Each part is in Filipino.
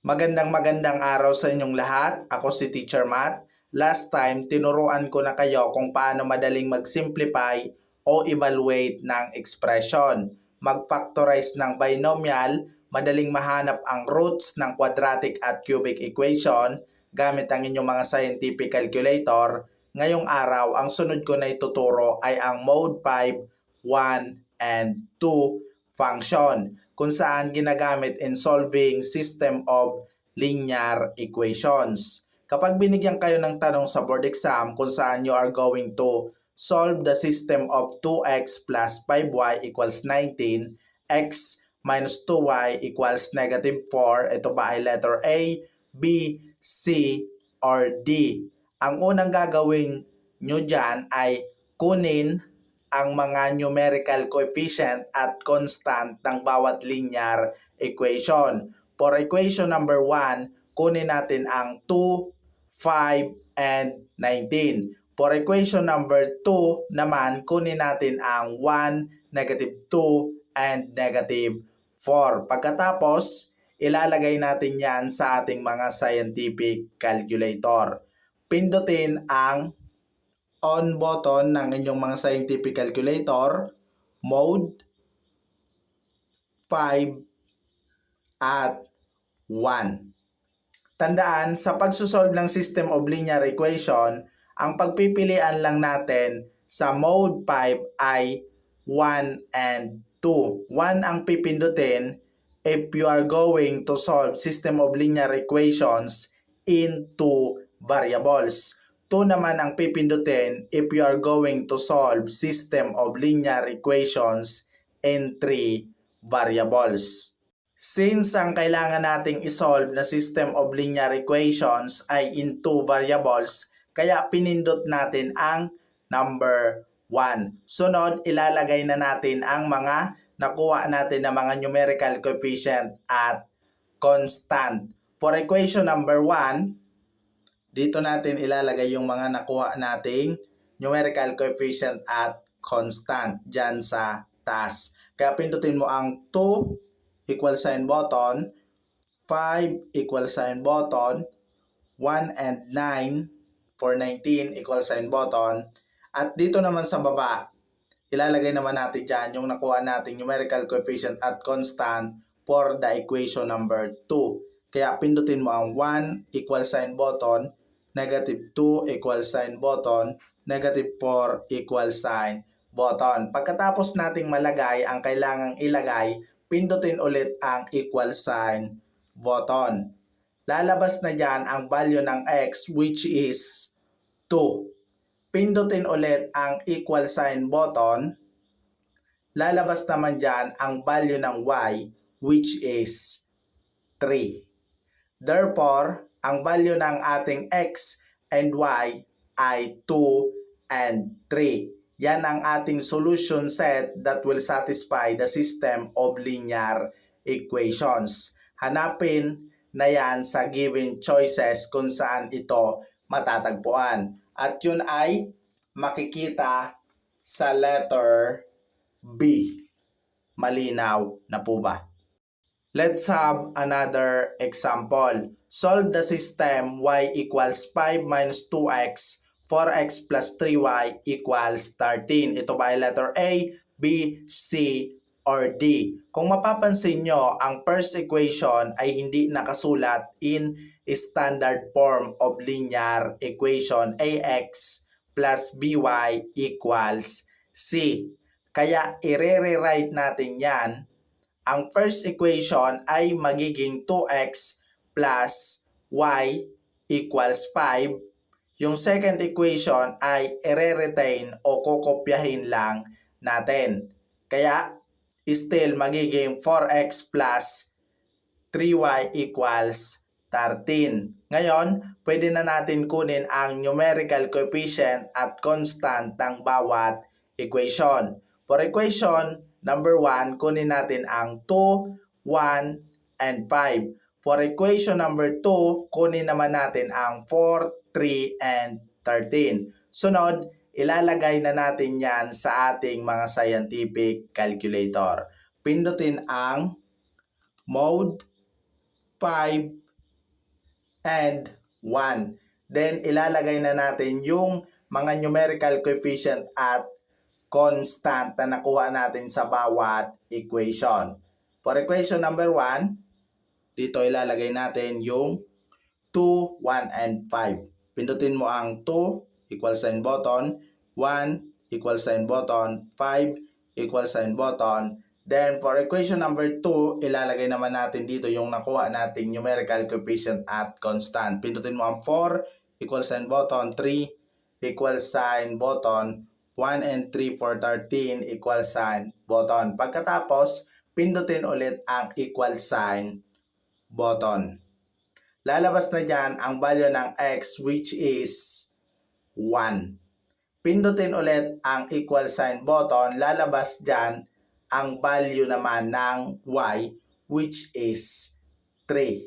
Magandang araw sa inyong lahat. Ako si Teacher Matt. Last time, tinuruan ko na kayo kung paano madaling mag-simplify o evaluate ng expression. Mag-factorize ng binomial, madaling mahanap ang roots ng quadratic at cubic equation gamit ang inyong mga scientific calculator. Ngayong araw, ang sunod ko na ituturo ay ang mode 5, 1, and 2 function kung saan ginagamit in solving system of linear equations. Kapag binigyan kayo ng tanong sa board exam kung saan you are going to solve the system of 2x plus 5y equals 19, x minus 2y equals negative 4, ito ba ay letter A, B, C, or D? Ang unang gagawin nyo dyan ay kunin ang mga numerical coefficient at constant ng bawat linear equation. For equation number 1, kunin natin ang 2, 5, and 19. For equation number 2 naman, kunin natin ang 1, negative 2, and negative 4. Pagkatapos, ilalagay natin yan sa ating mga scientific calculator. Pindutin ang on button ng inyong mga scientific calculator, mode 5 at 1. Tandaan, sa pagsusolve ng system of linear equation, ang pagpipilian lang natin sa mode 5 ay 1 and 2. 1 ang pipindutin if you are going to solve system of linear equations in 2 variables. 2 naman ang pipindutin if you are going to solve system of linear equations in 3 variables. Since ang kailangan nating isolve na system of linear equations ay in 2 variables, kaya pinindot natin ang number 1. Sunod, ilalagay na natin ang mga nakuha natin na mga numerical coefficient at constant. For equation number 1, dito natin ilalagay yung mga nakuha nating numerical coefficient at constant dyan sa taas. Kaya pindutin mo ang 2 equal sign button, 5 equal sign button, 1 and 9 for 19 equal sign button. At dito naman sa baba, ilalagay naman natin dyan yung nakuha nating numerical coefficient at constant for the equation number 2. Kaya pindutin mo ang 1 equal sign button, negative 2 equal sign button, negative 4 equal sign button. Pagkatapos nating malagay ang kailangang ilagay, pindutin ulit ang equal sign button. Lalabas na dyan ang value ng x which is 2. Pindutin ulit ang equal sign button. Lalabas naman dyan ang value ng y which is 3. Therefore, ang value ng ating x and y ay 2 and 3. Yan ang ating solution set that will satisfy the system of linear equations. Hanapin na yan sa given choices kung saan ito matatagpuan. At yun ay makikita sa letter B. Malinaw na po ba? Let's have another example. Solve the system y equals 5 minus 2x, 4x plus 3y equals 13. Ito ba ay letter A, B, C, or D? Kung mapapansin nyo, ang first equation ay hindi nakasulat in standard form of linear equation ax plus by equals c. Kaya i-rewrite natin yan. Ang first equation ay magiging 2x plus y equals 5. Yung second equation ay i-retain o kokopyahin lang natin. Kaya still magiging 4x plus 3y equals 13. Ngayon, pwede na natin kunin ang numerical coefficient at constant ng bawat equation. For equation number 1, kunin natin ang 2, 1, and 5. For equation number 2, kunin naman natin ang 4, 3, and 13. Sunod, ilalagay na natin yan sa ating mga scientific calculator. Pindutin ang mode 5 and 1. Then, ilalagay na natin yung mga numerical coefficient at constant na nakuha natin sa bawat equation. For equation number 1, dito ilalagay natin yung 2, 1, and 5. Pindutin mo ang 2 equal sign button, 1 equal sign button, 5 equal sign button. Then for equation number 2, ilalagay naman natin dito yung nakuha nating numerical coefficient at constant. Pindutin mo ang 4 equal sign button, 3 equal sign button, 1 and 3 for 13 equal sign button. Pagkatapos, pindutin ulit ang equal sign button. Lalabas na dyan ang value ng x which is 1. Pindutin ulit ang equal sign button. Lalabas dyan ang value naman ng y which is 3.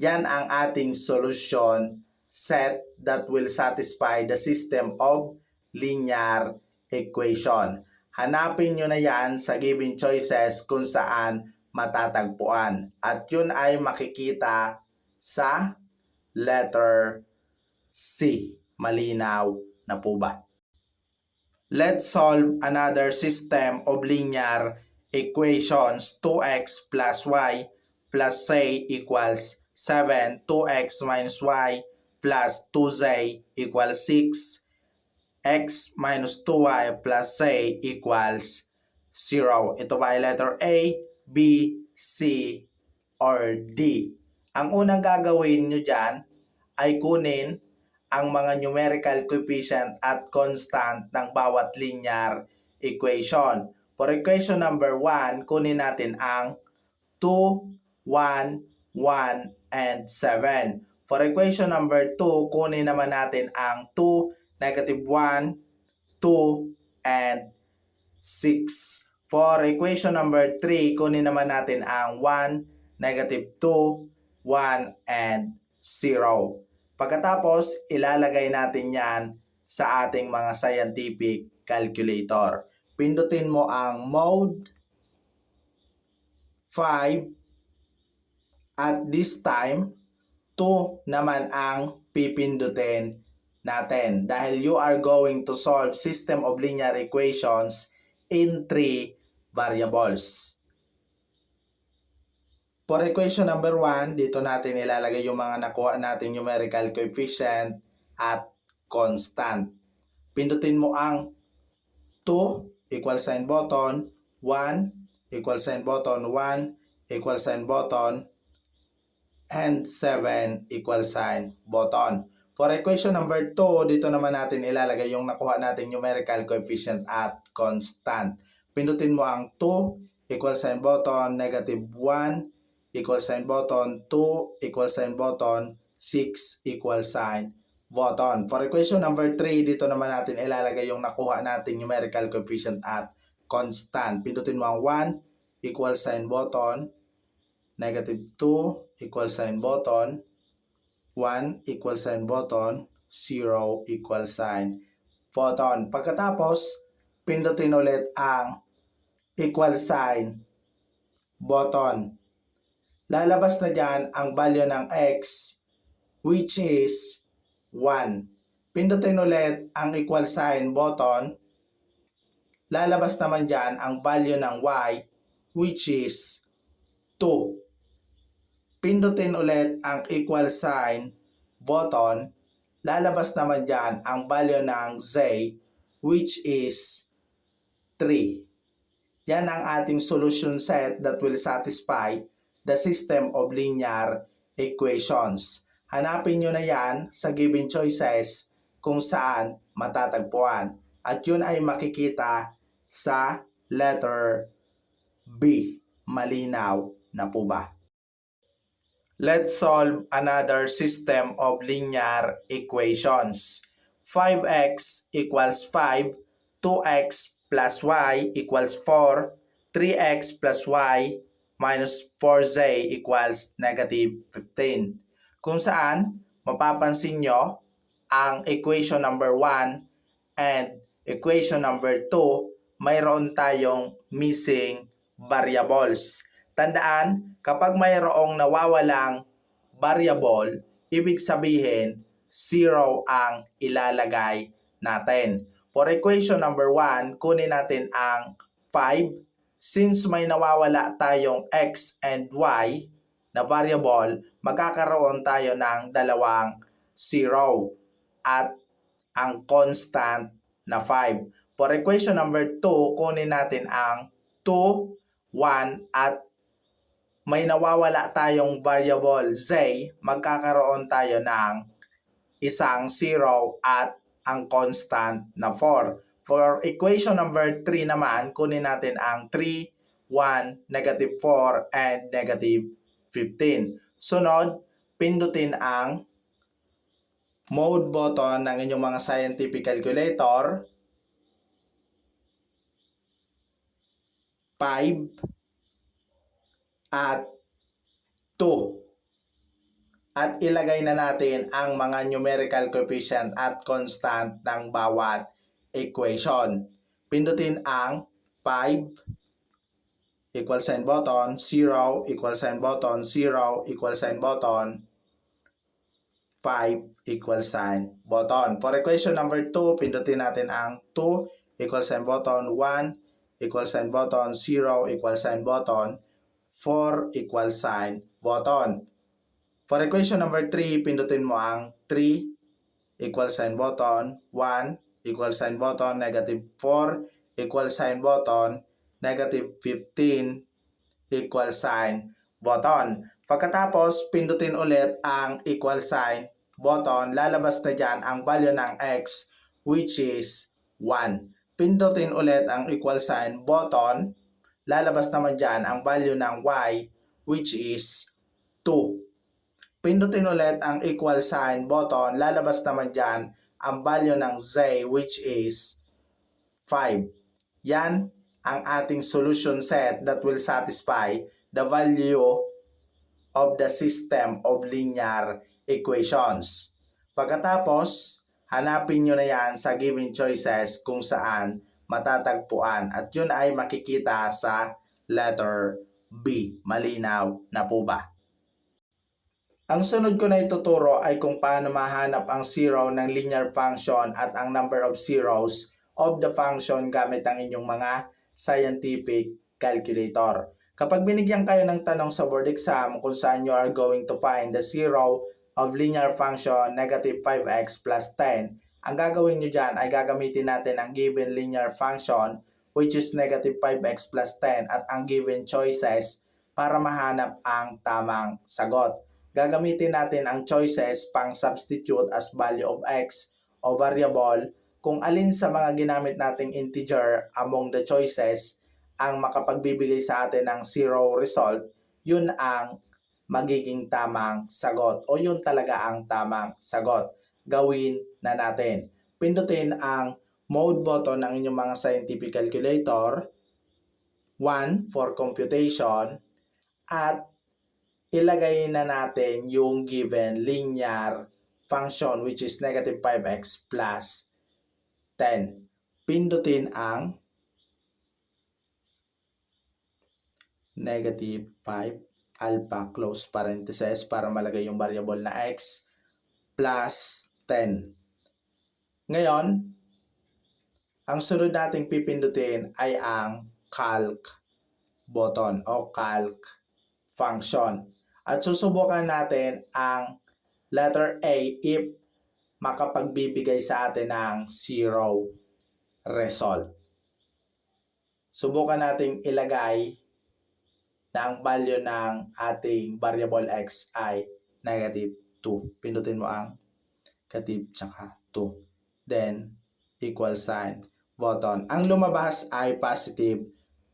Yan ang ating solution set that will satisfy the system of linear equation. Hanapin nyo na yan sa given choices kung saan matatagpuan. At yun ay makikita sa letter C. Malinaw na po ba? Let's solve another system of linear equations. 2x plus y plus z equals 7. 2x minus y plus 2z equals 6. X minus 2y plus z equals 0. Ito ba ay letter A, B, C, or D? Ang unang gagawin nyo dyan ay kunin ang mga numerical coefficient at constant ng bawat linear equation. For equation number 1, kunin natin ang 2, 1, 1, and 7. For equation number 2, kunin naman natin ang 2, negative 1, 2, and 6. For equation number 3, kunin naman natin ang 1, negative 2, 1, and 0. Pagkatapos, ilalagay natin yan sa ating mga scientific calculator. Pindutin mo ang mode 5 at this time, 2 naman ang pipindutin natin dahil you are going to solve system of linear equations in 3 variables. For equation number 1, dito natin ilalagay yung mga nakuha natin numerical coefficient at constant. Pindutin mo ang 2 equal sign button, 1 equal sign button, 1 equal sign button, and 7 equal sign button. For equation number 2, dito naman natin ilalagay yung nakuha natin numerical coefficient at constant. Pindutin mo ang 2 equal sign button, negative 1 equal sign button, 2 equal sign button, 6 equal sign button. For equation number 3, dito naman natin ilalagay yung nakuha natin numerical coefficient at constant. Pindutin mo ang 1 equal sign button, negative 2 equal sign button, 1 equal sign button, 0 equal sign button. Pagkatapos, pindutin ulit ang equal sign button. Lalabas na dyan ang value ng x which is 1. Pindutin ulit ang equal sign button. Lalabas naman dyan ang value ng y which is 2. Pindutin ulit ang equal sign button. Lalabas naman dyan ang value ng z which is 3. Yan ang ating solution set that will satisfy the system of linear equations. Hanapin nyo na yan sa given choices kung saan matatagpuan. At yun ay makikita sa letter B. Malinaw na po ba? Let's solve another system of linear equations. 5x equals 5, 2x plus y equals 4, 3x plus y minus 4z equals negative 15. Kung saan, mapapansin nyo, ang equation number 1 and equation number 2, mayroon tayong missing variables. Tandaan, kapag mayroong nawawalang variable, ibig sabihin 0 ang ilalagay natin. For equation number 1, kunin natin ang 5. Since may nawawala tayong x and y na variable, magkakaroon tayo ng dalawang 0 at ang constant na 5. For equation number 2, kunin natin ang 2, 1 at may nawawala tayong variable z, magkakaroon tayo ng isang 0 at ang constant na 4. For equation number 3 naman, kunin natin ang 3, 1, negative 4, and negative 15. Sunod, pindutin ang mode button ng inyong mga scientific calculator. 5 at 2. At ilagay na natin ang mga numerical coefficient at constant ng bawat equation. Pindutin ang 5 equal sign button, 0 equal sign button, 0 equal sign button, 5 equal sign button. For equation number 2, pindutin natin ang 2 equal sign button, 1 equal sign button, 0 equal sign button, 4 equal sign button. For equation number 3, pindutin mo ang 3 equal sign button, 1 equal sign button, negative 4 equal sign button, negative 15 equal sign button. Pagkatapos, pindutin ulit ang equal sign button, lalabas na dyan ang value ng x which is 1. Pindutin ulit ang equal sign button, lalabas naman dyan ang value ng y which is 2. Pindutin ulit ang equal sign button, lalabas naman dyan ang value ng z which is 5. Yan ang ating solution set that will satisfy the value of the system of linear equations. Pagkatapos, hanapin nyo na yan sa given choices kung saan matatagpuan at yun ay makikita sa letter B. Malinaw na po ba? Ang sunod ko na ituturo ay kung paano mahanap ang zero ng linear function at ang number of zeros of the function gamit ang inyong mga scientific calculator. Kapag binigyan kayo ng tanong sa board exam kung saan you are going to find the zero of linear function negative 5x plus 10, ang gagawin nyo dyan ay gagamitin natin ang given linear function which is negative 5x plus 10 at ang given choices para mahanap ang tamang sagot. Gagamitin natin ang choices pang substitute as value of x o variable kung alin sa mga ginamit nating integer among the choices ang makapagbibigay sa atin ng zero result, yun ang magiging tamang sagot o yun talaga ang tamang sagot. Gawin na natin. Pindutin ang mode button ng inyong mga scientific calculator, 1 for computation, at ilagay na natin yung given linear function which is negative 5x plus 10. Pindutin ang negative 5 alpha close parenthesis para malagay yung variable na x plus 10. Ngayon, ang sunod nating pipindutin ay ang calc button o calc function. At susubukan natin ang letter A if makapagbibigay sa atin ng 0 result. Subukan nating ilagay na ang value ng ating variable x ay negative 2. Pindutin mo ang negative tsaka 2. Then, equal sign button. Ang lumabas ay positive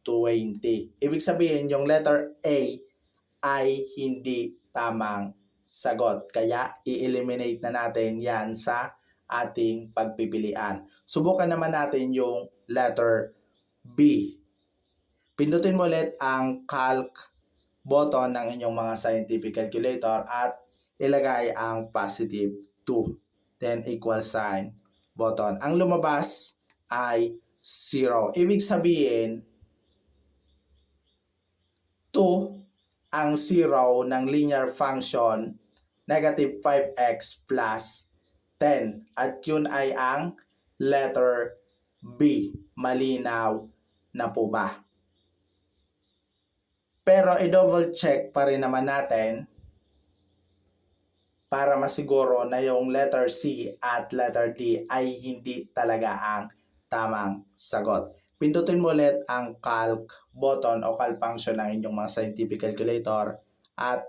20. Ibig sabihin, yung letter A ay hindi tamang sagot. Kaya, i-eliminate na natin yan sa ating pagpipilian. Subukan naman natin yung letter B. Pindutin mo ulit ang calc button ng inyong mga scientific calculator at ilagay ang positive 2. Then, equal sign button. Ang lumabas ay 0. Ibig sabihin, 2 ang 0 ng linear function negative 5x plus 10. At yun ay ang letter B. Malinaw na po ba? Pero i-double check pa rin naman natin para masiguro na yung letter C at letter D ay hindi talaga ang tamang sagot. Pindutin mo ulit ang calc button o calc function ng inyong mga scientific calculator at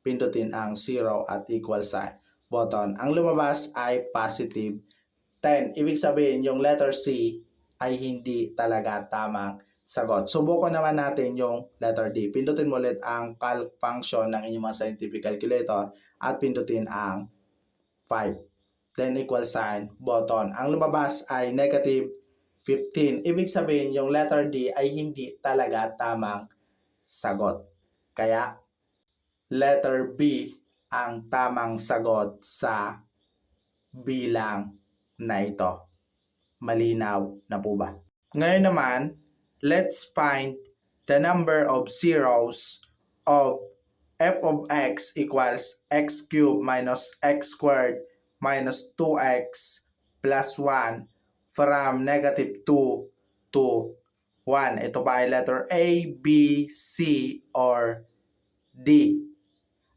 pindutin ang 0 at equal sign button. Ang lumabas ay positive 10. Ibig sabihin yung letter C ay hindi talaga tamang sagot. Subukan naman natin yung letter D. Pindutin mo ulit ang calc function ng inyong mga scientific calculator at pindutin ang 5. Then equal sign button. Ang lumabas ay negative 15. Ibig sabihin yung letter D ay hindi talaga tamang sagot. Kaya letter B ang tamang sagot sa bilang na ito. Malinaw na po ba? Ngayon naman, let's find the number of zeros of f of x equals x cubed minus x squared minus 2x plus 1 from negative 2 to 1. Ito ba ay letter A, B, C, or D?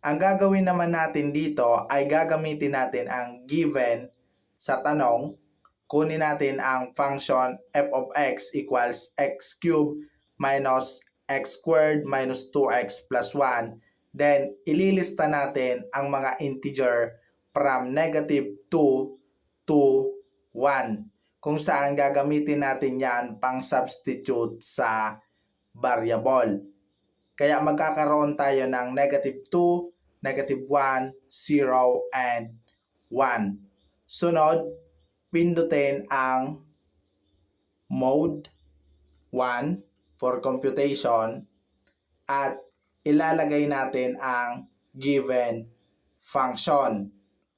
Ang gagawin naman natin dito ay gagamitin natin ang given sa tanong. Kunin natin ang function f of x equals x cubed minus x squared minus 2x plus 1. Then, ililista natin ang mga integer from negative 2 to 1. Kung saan gagamitin natin yan pang substitute sa variable. Kaya magkakaroon tayo ng negative 2, negative 1, 0, and 1. Sunod, pindutin ang mode 1 for computation at ilalagay natin ang given function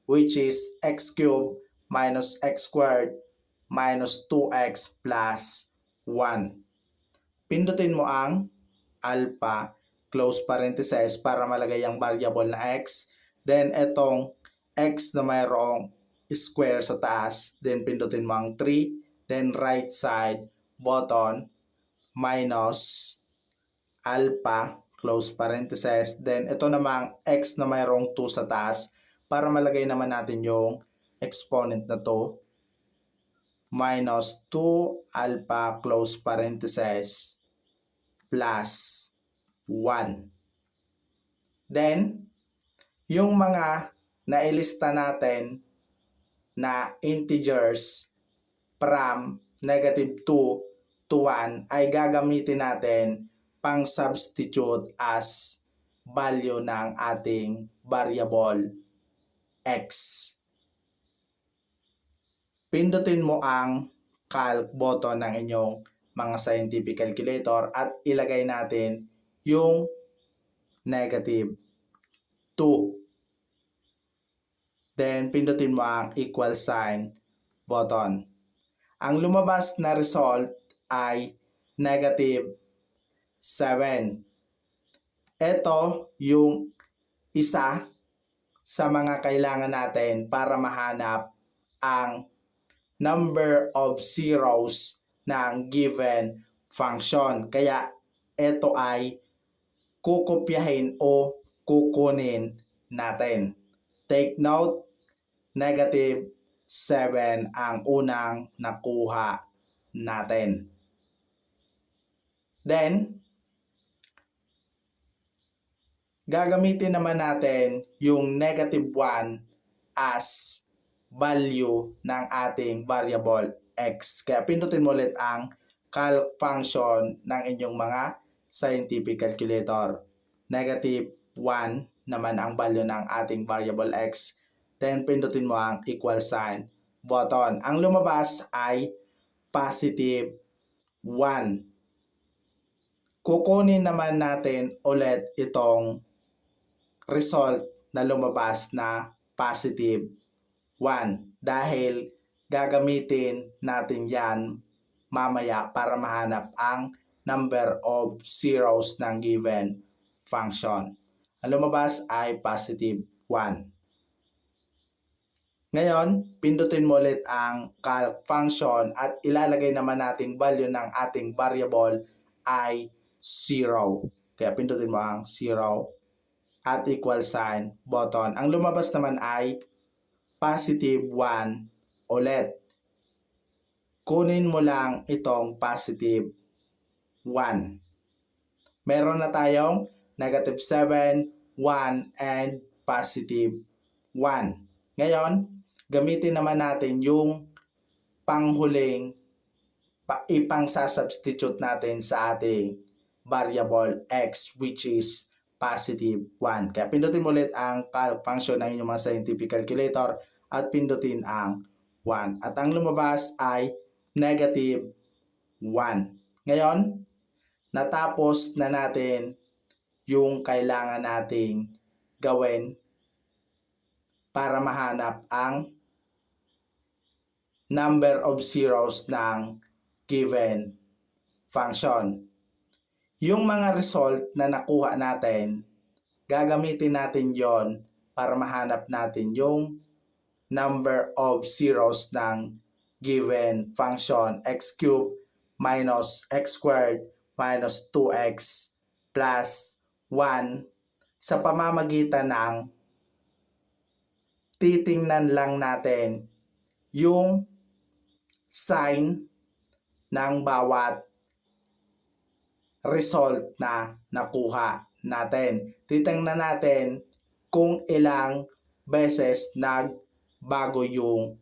which is x cubed minus x squared minus 2x plus 1. Pindutin mo ang alpha close parenthesis para malagay ang variable na x. Then itong x na mayroong square sa taas, then pindutin mo ang 3, then right side button minus alpha close parenthesis, then ito namang x na mayroong 2 sa taas para malagay naman natin yung exponent na to minus 2 alpha close parenthesis plus 1. Then yung mga nailista natin na integers from negative 2 to 1 ay gagamitin natin pang substitute as value ng ating variable x. Pindutin mo ang calc button ng inyong mga scientific calculator at ilagay natin yung negative 2. Then, pindutin mo ang equal sign button. Ang lumabas na result ay negative 7. Ito yung isa sa mga kailangan natin para mahanap ang number of zeros ng given function. Kaya ito ay kukopyahin o kukunin natin. Take note, negative 7 ang unang nakuha natin. Then, gagamitin naman natin yung negative 1 as value ng ating variable x. Kaya pindutin mo ulit ang calc function ng inyong mga scientific calculator. Negative 1 naman ang value ng ating variable x. Then, pindutin mo ang equal sign button. Ang lumabas ay positive 1. Kukunin naman natin ulit itong result na lumabas na positive 1 dahil gagamitin natin yan mamaya para mahanap ang number of zeros ng given function. Ang lumabas ay positive 1. Ngayon, pindutin mo ulit ang calc function at ilalagay naman nating value ng ating variable ay 0. Kaya pindutin mo ang 0 at equal sign button. Ang lumabas naman ay positive 1 ulit. Kunin mo lang itong positive 1. Meron na tayong negative 7, 1, and positive 1. Ngayon, gamitin naman natin yung panghuling ipang-substitute natin sa ating variable x, which is positive 1. Kaya pindutin mo ulit ang calc function ng inyong mga scientific calculator at pindutin ang 1. At ang lumabas ay negative 1. Ngayon, natapos na natin yung kailangan nating gawin para mahanap ang number of zeros ng given function. Yung mga result na nakuha natin, gagamitin natin yon para mahanap natin yung number of zeros ng given function x cubed minus x squared minus 2x plus 1 sa pamamagitan ng titingnan lang natin yung sign ng bawat result na nakuha natin. Titingnan natin kung ilang beses nagbago yung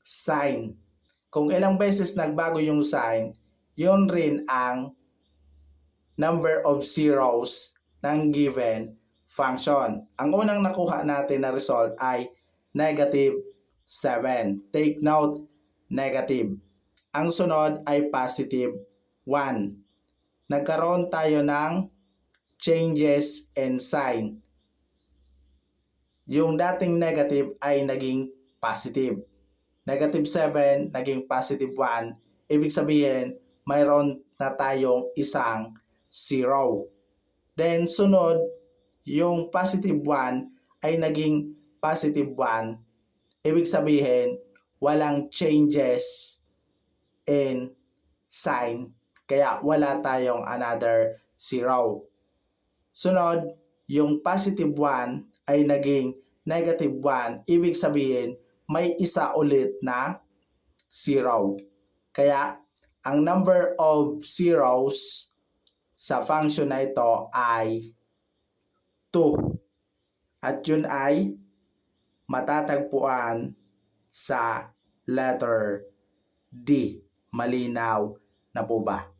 sign. Kung ilang beses nagbago yung sign, yun rin ang number of zeros ng given function. Ang unang nakuha natin na result ay negative 7. Take note, negative. Ang sunod ay positive 1. Nagkaroon tayo ng changes in sign. Yung dating negative ay naging positive. Negative 7 naging positive 1. Ibig sabihin, mayroon na tayong isang 0. Then sunod, yung positive 1 ay naging positive 1. Ibig sabihin, walang changes in sign. Kaya wala tayong another 0. Sunod, yung positive 1 ay naging negative 1. Ibig sabihin, may isa ulit na 0. Kaya, ang number of zeros sa function na ito ay 2. At yun ay matatagpuan sa letter D. Malinaw na po ba?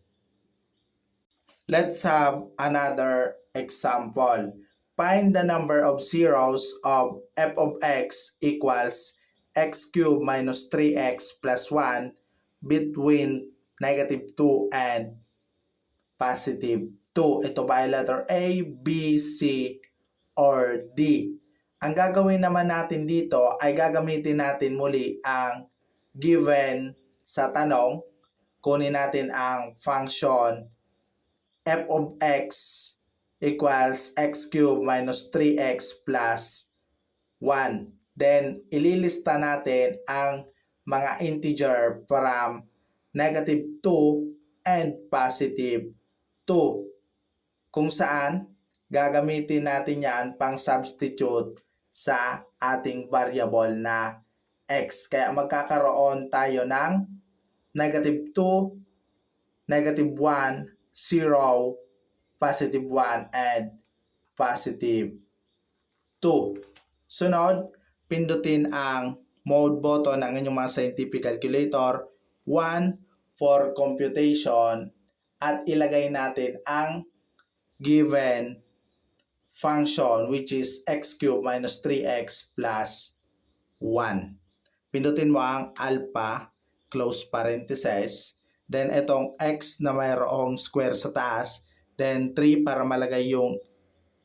Let's have another example. Find the number of zeros of f of x equals x cubed minus 3x plus 1 between negative 2 and positive 2. Ito ba ay letter A, B, C, or D? Ang gagawin naman natin dito ay gagamitin natin muli ang given sa tanong. Kunin natin ang function f of x equals x cubed minus 3x plus 1. Then, ililista natin ang mga integer from negative 2 and positive 2. Kung saan, gagamitin natin yan pang substitute sa ating variable na x. Kaya magkakaroon tayo ng negative 2, negative 1, 0, positive 1, and positive 2. Sunod, pindutin ang mode button ng inyong mga scientific calculator. 1 for computation at ilagay natin ang given function which is x cubed minus 3x plus 1. Pindutin mo ang alpha, close parenthesis. Then itong x na mayroong square sa taas. Then 3 para malagay yung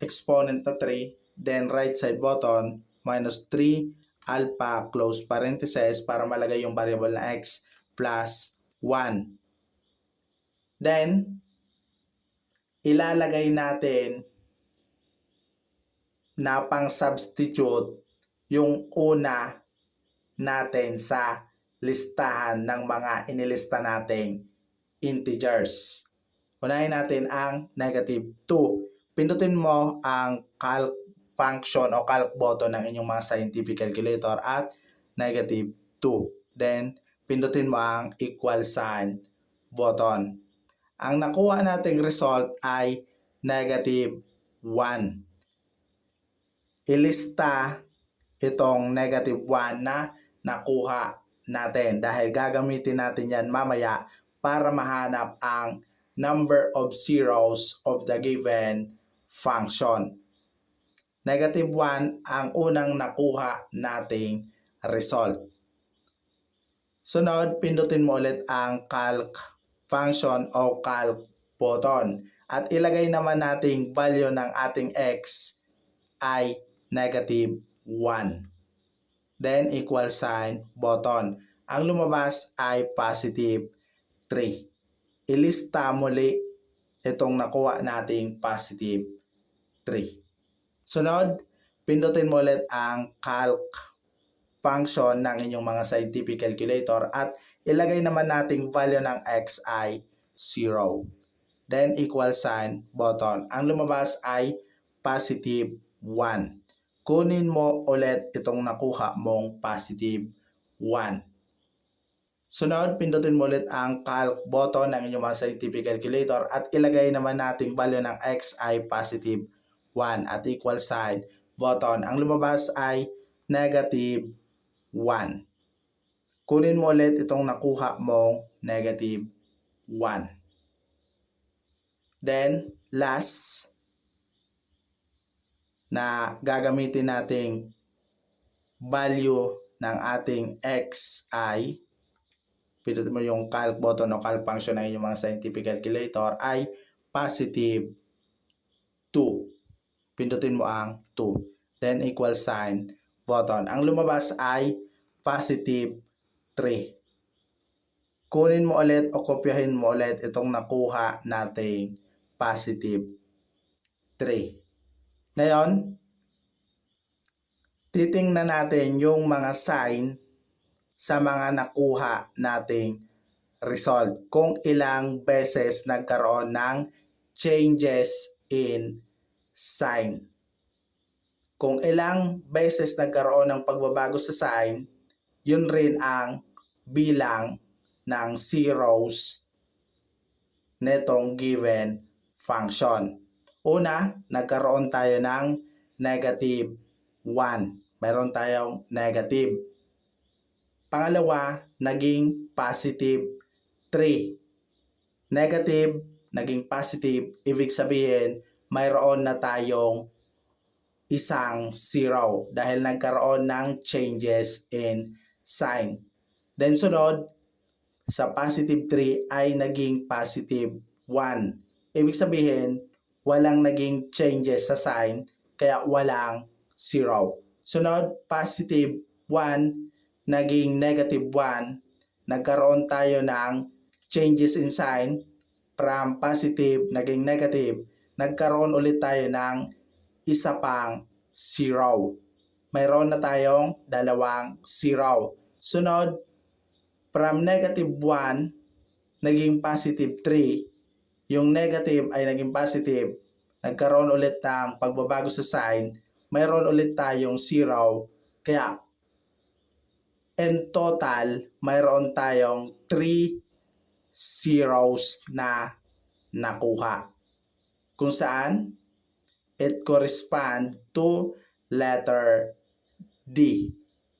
exponent na 3. Then right side button, minus 3 alpha, close parenthesis para malagay yung variable na x plus 1. Then, ilalagay natin na pang-substitute yung una natin sa listahan ng mga inilista nating integers. Unahin natin ang negative 2. Pindutin mo ang calc function o calc button ng inyong mga scientific calculator at negative 2. Then, pindutin mo ang equal sign button. Ang nakuha nating result ay negative 1. Ilista itong negative 1 na nakuha natin dahil gagamitin natin yan mamaya para mahanap ang number of zeros of the given function. Negative 1 ang unang nakuha nating result. Sunod, pindutin mo ulit ang calc function o calc button at ilagay naman nating value ng ating x ay negative 1. Then equal sign button. Ang lumabas ay positive 3. Ilista muli itong nakuha nating positive 3. Sunod, pindutin mo ulit ang calc function ng inyong mga scientific calculator at ilagay naman nating value ng x ay 0. Then equal sign button. Ang lumabas ay positive 1. Kunin mo ulit itong nakuha mong positive 1. Sunod, pindutin mo ulit ang calc button ng inyong mga scientific calculator at ilagay naman nating value ng x ay positive 1 at equal sign button. Ang lumabas ay negative 1. Kunin mo ulit itong nakuha mong negative 1. Then, last na gagamitin nating value ng ating x ay, pindutin mo yung calc button o calc function ng inyong mga scientific calculator ay positive 2. Pindutin mo ang 2. Then equal sign button. Ang lumabas ay positive 3. Kunin mo ulit o kopyahin mo ulit itong nakuha nating positive 3. Ngayon, titingnan natin yung mga sign sa mga nakuha nating result. Kung ilang beses nagkaroon ng changes in sign. Kung ilang beses nagkaroon ng pagbabago sa sign, yun rin ang bilang ng zeros netong given function. Una, nagkaroon tayo ng negative 1. Meron tayong negative. Pangalawa, naging positive 3. Negative, naging positive, ibig sabihin, mayroon na tayong isang zero dahil nagkaroon ng changes in sign. Then sunod, sa positive 3 ay naging positive 1. Ibig sabihin, walang naging changes sa sign, kaya walang 0. Sunod, positive 1, naging negative 1. Nagkaroon tayo ng changes in sign. From positive, naging negative. Nagkaroon ulit tayo ng isa pang 0. Mayroon na tayong dalawang 0. Sunod, from negative 1, naging positive 3. Yung negative ay naging positive, nagkaroon ulit ng pagbabago sa sign, mayroon ulit tayong 0, kaya in total, mayroon tayong 3 zeros na nakuha. Kung saan, it correspond to letter D.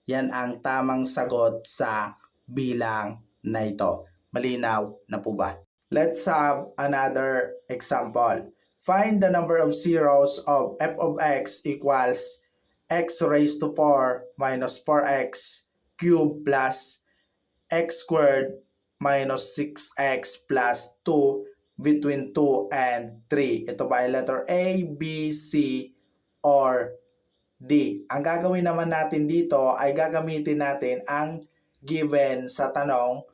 Yan ang tamang sagot sa bilang na ito. Malinaw na po ba? Let's have another example. Find the number of zeros of f of x equals x raised to 4 minus 4x cubed plus x squared minus 6x plus 2 between 2 and 3. Ito ba ay letter A, B, C, or D? Ang gagawin naman natin dito ay gagamitin natin ang given sa tanong.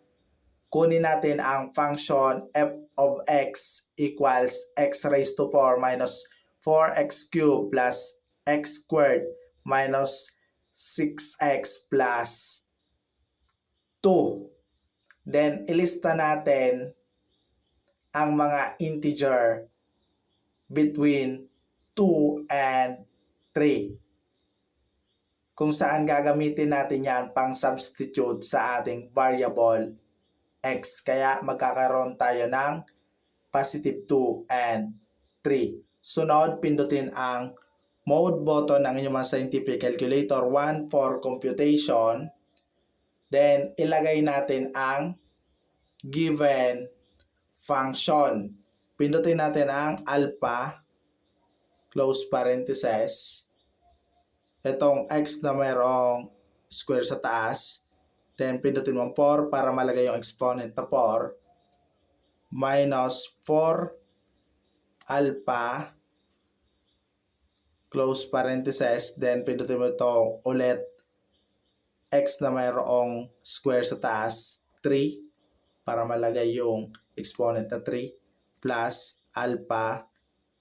Kunin natin ang function f of x equals x raised to 4 minus 4x cubed plus x squared minus 6x plus 2. Then, ilista natin ang mga integer between 2 and 3. Kung saan gagamitin natin yan pang substitute sa ating variable x. Kaya magkakaroon tayo ng positive 2 and 3. Sunod, pindutin ang mode button ng inyong scientific calculator 1 for computation. Then, ilagay natin ang given function. Pindutin natin ang alpha, close parenthesis. Itong x na mayroong square sa taas. Then, pindutin mo 4 para malagay yung exponent na 4. Minus 4 alpha, close parenthesis. Then, pindutin mo ito ulit. X na mayroong square sa taas, 3. Para malagay yung exponent na 3. Plus alpha,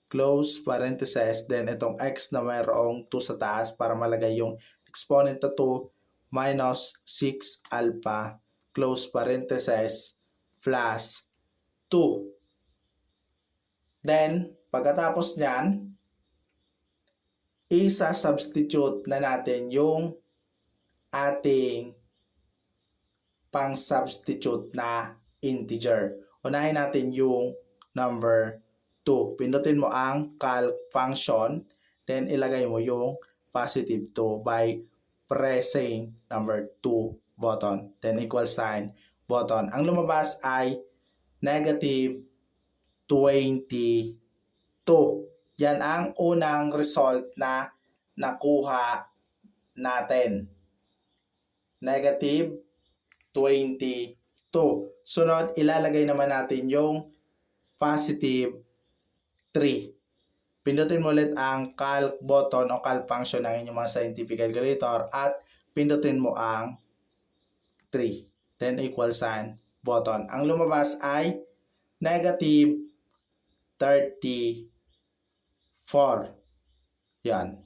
close parenthesis, then itong x na mayroong 2 sa taas para malagay yung exponent na 2 minus 6 alpha, close parenthesis, plus 2. Then, pagkatapos nyan, isa-substitute na natin yung ating pang-substitute na integer. Unahin natin yung number 2. Pindutin mo ang calc function, then ilagay mo yung positive 2 by pressing number 2 button, then equal sign button. Ang lumabas ay negative 22. Yan ang unang result na nakuha natin. Negative 22. Sunod, ilalagay naman natin yung positive 3. Pindutin mo ulit ang calc button o calc function ng inyong mga scientific calculator at pindutin mo ang 3. Then equal sign button. Ang lumabas ay negative 34. Yan.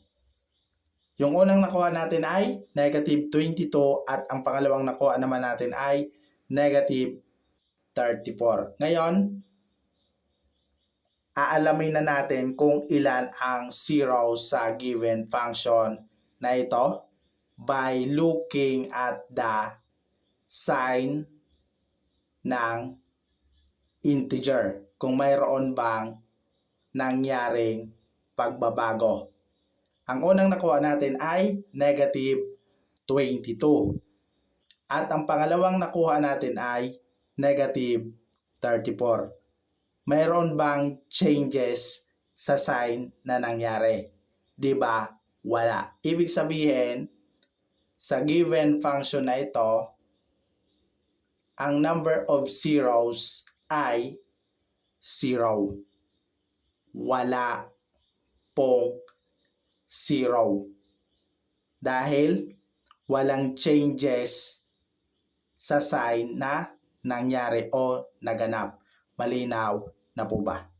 Yung unang nakuha natin ay negative 22 at ang pangalawang nakuha naman natin ay negative 34. Ngayon, aalamin na natin kung ilan ang zero sa given function na ito by looking at the sign ng integer. Kung mayroon bang nangyaring pagbabago. Ang unang nakuha natin ay negative 22. At ang pangalawang nakuha natin ay negative 34. Mayroon bang changes sa sign na nangyari? Diba? Wala. Ibig sabihin, sa given function na ito, ang number of zeros ay 0. Wala pong 0. Dahil walang changes sa sign na nangyari o naganap. Malinaw na po ba?